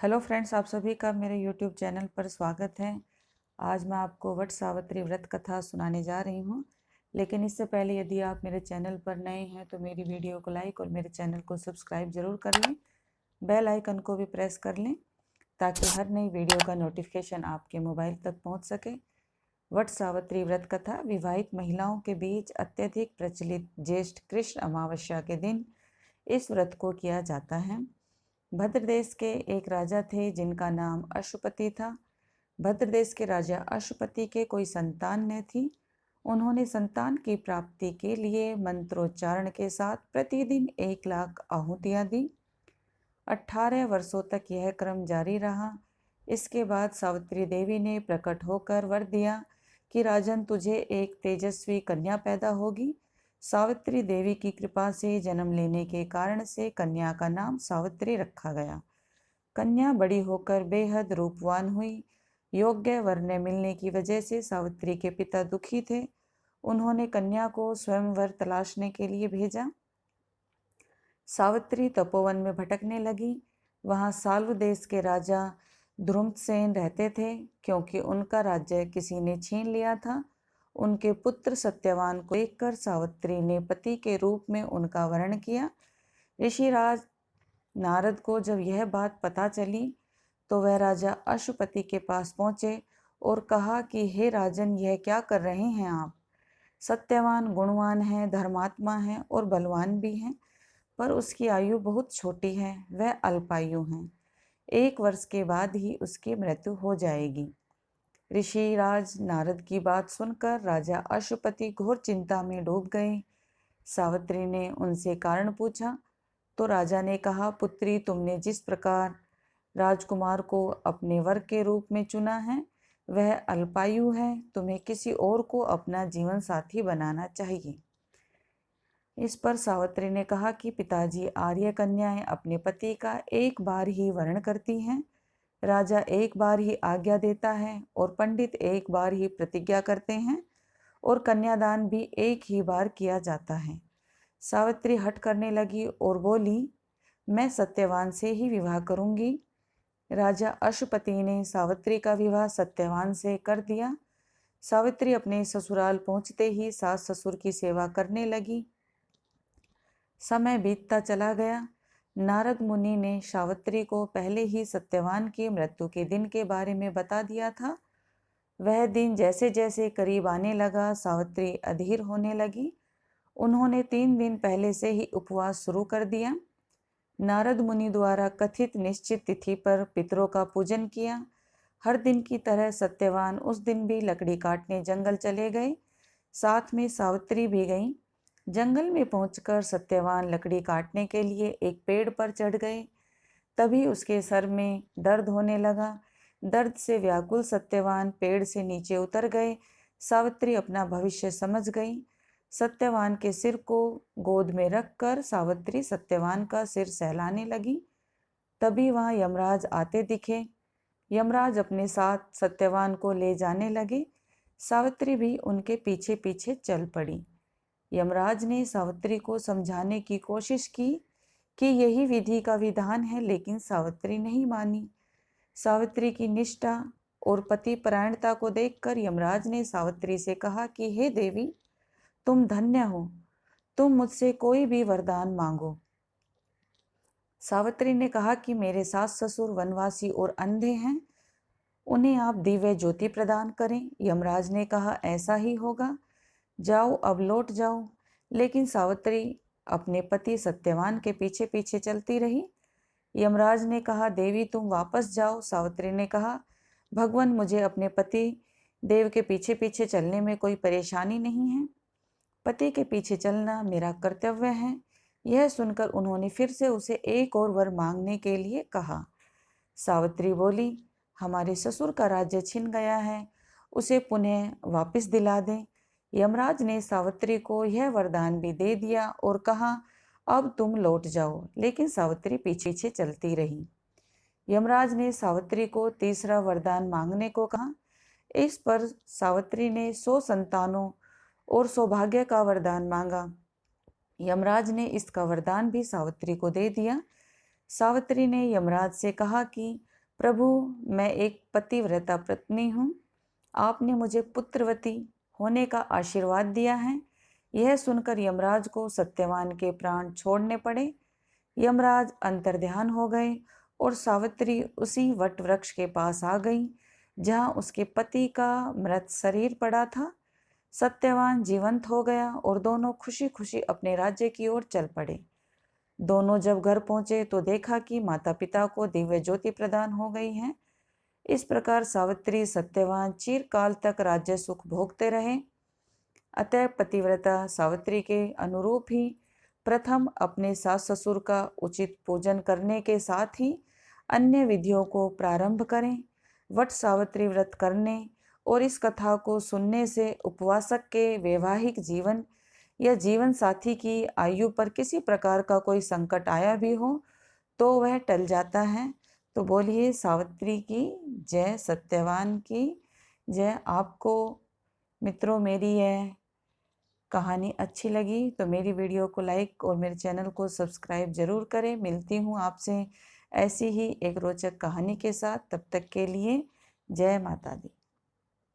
Hello friends, आप सभी का मेरे यूट्यूब चैनल पर स्वागत है। आज मैं आपको वट सावित्री व्रत कथा सुनाने जा रही हूँ। लेकिन इससे पहले यदि आप मेरे चैनल पर नए हैं तो मेरी वीडियो को लाइक और मेरे चैनल को सब्सक्राइब ज़रूर कर लें। बेल आइकन को भी प्रेस कर लें ताकि हर नई वीडियो का नोटिफिकेशन आपके मोबाइल तक पहुँच सके। वट सावित्री व्रत कथा विवाहित महिलाओं के बीच अत्यधिक प्रचलित ज्येष्ठ कृष्ण अमावस्या के दिन इस व्रत को किया जाता है। भद्र देश के एक राजा थे जिनका नाम अश्वपति था। भद्र देश के राजा अश्वपति के कोई संतान न थी। उन्होंने संतान की प्राप्ति के लिए मंत्रोच्चारण के साथ प्रतिदिन 1,00,000 आहुतियाँ दी। 18 वर्षों तक यह क्रम जारी रहा। इसके बाद सावित्री देवी ने प्रकट होकर वर दिया कि राजन, तुझे एक तेजस्वी कन्या पैदा होगी। सावित्री देवी की कृपा से जन्म लेने के कारण से कन्या का नाम सावित्री रखा गया। कन्या बड़ी होकर बेहद रूपवान हुई। योग्य वर न मिलने की वजह से सावित्री के पिता दुखी थे। उन्होंने कन्या को स्वयंवर तलाशने के लिए भेजा। सावित्री तपोवन में भटकने लगी। वहां साल्व देश के राजा ध्रुमसेन रहते थे। क्योंकि उनका राज्य किसी ने छीन लिया था, उनके पुत्र सत्यवान को देखकर सावित्री ने पति के रूप में उनका वर्ण किया। ऋषिराज नारद को जब यह बात पता चली तो वह राजा अश्वपति के पास पहुंचे और कहा कि हे राजन, यह क्या कर रहे हैं आप? सत्यवान गुणवान है, धर्मात्मा है और बलवान भी हैं, पर उसकी आयु बहुत छोटी है, वह अल्पायु है। 1 वर्ष के बाद ही उसकी मृत्यु हो जाएगी। ऋषिराज नारद की बात सुनकर राजा अश्वपति घोर चिंता में डूब गए। सावित्री ने उनसे कारण पूछा तो राजा ने कहा, पुत्री, तुमने जिस प्रकार राजकुमार को अपने वर के रूप में चुना है वह अल्पायु है। तुम्हें किसी और को अपना जीवन साथी बनाना चाहिए। इस पर सावित्री ने कहा कि पिताजी, आर्य कन्याएं अपने पति का एक बार ही वर्ण करती हैं। राजा एक बार ही आज्ञा देता है और पंडित एक बार ही प्रतिज्ञा करते हैं और कन्यादान भी एक ही बार किया जाता है। सावित्री हट करने लगी और बोली, मैं सत्यवान से ही विवाह करूंगी। राजा अश्वपति ने सावित्री का विवाह सत्यवान से कर दिया। सावित्री अपने ससुराल पहुंचते ही सास ससुर की सेवा करने लगी। समय बीतता चला गया। नारद मुनि ने सावित्री को पहले ही सत्यवान की मृत्यु के दिन के बारे में बता दिया था। वह दिन जैसे जैसे करीब आने लगा, सावित्री अधीर होने लगी। उन्होंने 3 दिन पहले से ही उपवास शुरू कर दिया। नारद मुनि द्वारा कथित निश्चित तिथि पर पितरों का पूजन किया। हर दिन की तरह सत्यवान उस दिन भी लकड़ी काटने जंगल चले गए। साथ में सावित्री भी गई। जंगल में पहुंचकर सत्यवान लकड़ी काटने के लिए एक पेड़ पर चढ़ गए। तभी उसके सर में दर्द होने लगा। दर्द से व्याकुल सत्यवान पेड़ से नीचे उतर गए। सावित्री अपना भविष्य समझ गई। सत्यवान के सिर को गोद में रखकर सावित्री सत्यवान का सिर सहलाने लगी। तभी वहां यमराज आते दिखे। यमराज अपने साथ सत्यवान को ले जाने लगे। सावित्री भी उनके पीछे पीछे चल पड़ी। यमराज ने सावित्री को समझाने की कोशिश की कि यही विधि का विधान है, लेकिन सावित्री नहीं मानी। सावित्री की निष्ठा और पति परायणता को देखकर यमराज ने सावित्री से कहा कि हे देवी, तुम धन्य हो, तुम मुझसे कोई भी वरदान मांगो। सावित्री ने कहा कि मेरे सास ससुर वनवासी और अंधे हैं, उन्हें आप दिव्य ज्योति प्रदान करें। यमराज ने कहा, ऐसा ही होगा, जाओ अब लौट जाओ। लेकिन सावित्री अपने पति सत्यवान के पीछे पीछे चलती रही। यमराज ने कहा, देवी तुम वापस जाओ। सावित्री ने कहा, भगवान, मुझे अपने पति देव के पीछे पीछे चलने में कोई परेशानी नहीं है। पति के पीछे चलना मेरा कर्तव्य है। यह सुनकर उन्होंने फिर से उसे एक और वर मांगने के लिए कहा। सावित्री बोली, हमारे ससुर का राज्य छिन गया है, उसे पुनः वापस दिला दें। यमराज ने सावित्री को यह वरदान भी दे दिया और कहा, अब तुम लौट जाओ। लेकिन सावित्री पीछे पीछे चलती रही। यमराज ने सावित्री को तीसरा वरदान मांगने को कहा। इस पर सावित्री ने 100 संतानों और सौभाग्य का वरदान मांगा। यमराज ने इसका वरदान भी सावित्री को दे दिया। सावित्री ने यमराज से कहा कि प्रभु, मैं एक पतिव्रता पत्नी हूँ। आपने मुझे पुत्रवती होने का आशीर्वाद दिया है। यह सुनकर यमराज को सत्यवान के प्राण छोड़ने पड़े। यमराज अंतर्ध्यान हो गए और सावित्री उसी वट वृक्ष के पास आ गई जहाँ उसके पति का मृत शरीर पड़ा था। सत्यवान जीवंत हो गया और दोनों खुशी खुशी अपने राज्य की ओर चल पड़े। दोनों जब घर पहुंचे तो देखा कि माता पिता को दिव्य ज्योति प्रदान हो गई है। इस प्रकार सावित्री सत्यवान चिरकाल तक राज्य सुख भोगते रहे। अतः पतिव्रता सावित्री के अनुरूप ही प्रथम अपने सास ससुर का उचित पूजन करने के साथ ही अन्य विधियों को प्रारंभ करें। वट सावित्री व्रत करने और इस कथा को सुनने से उपवासक के वैवाहिक जीवन या जीवन साथी की आयु पर किसी प्रकार का कोई संकट आया भी हो तो वह टल जाता है। तो बोलिए सावित्री की जय, सत्यवान की जय। आपको मित्रों मेरी यह कहानी अच्छी लगी तो मेरी वीडियो को लाइक और मेरे चैनल को सब्सक्राइब जरूर करें। मिलती हूँ आपसे ऐसी ही एक रोचक कहानी के साथ। तब तक के लिए जय माता दी।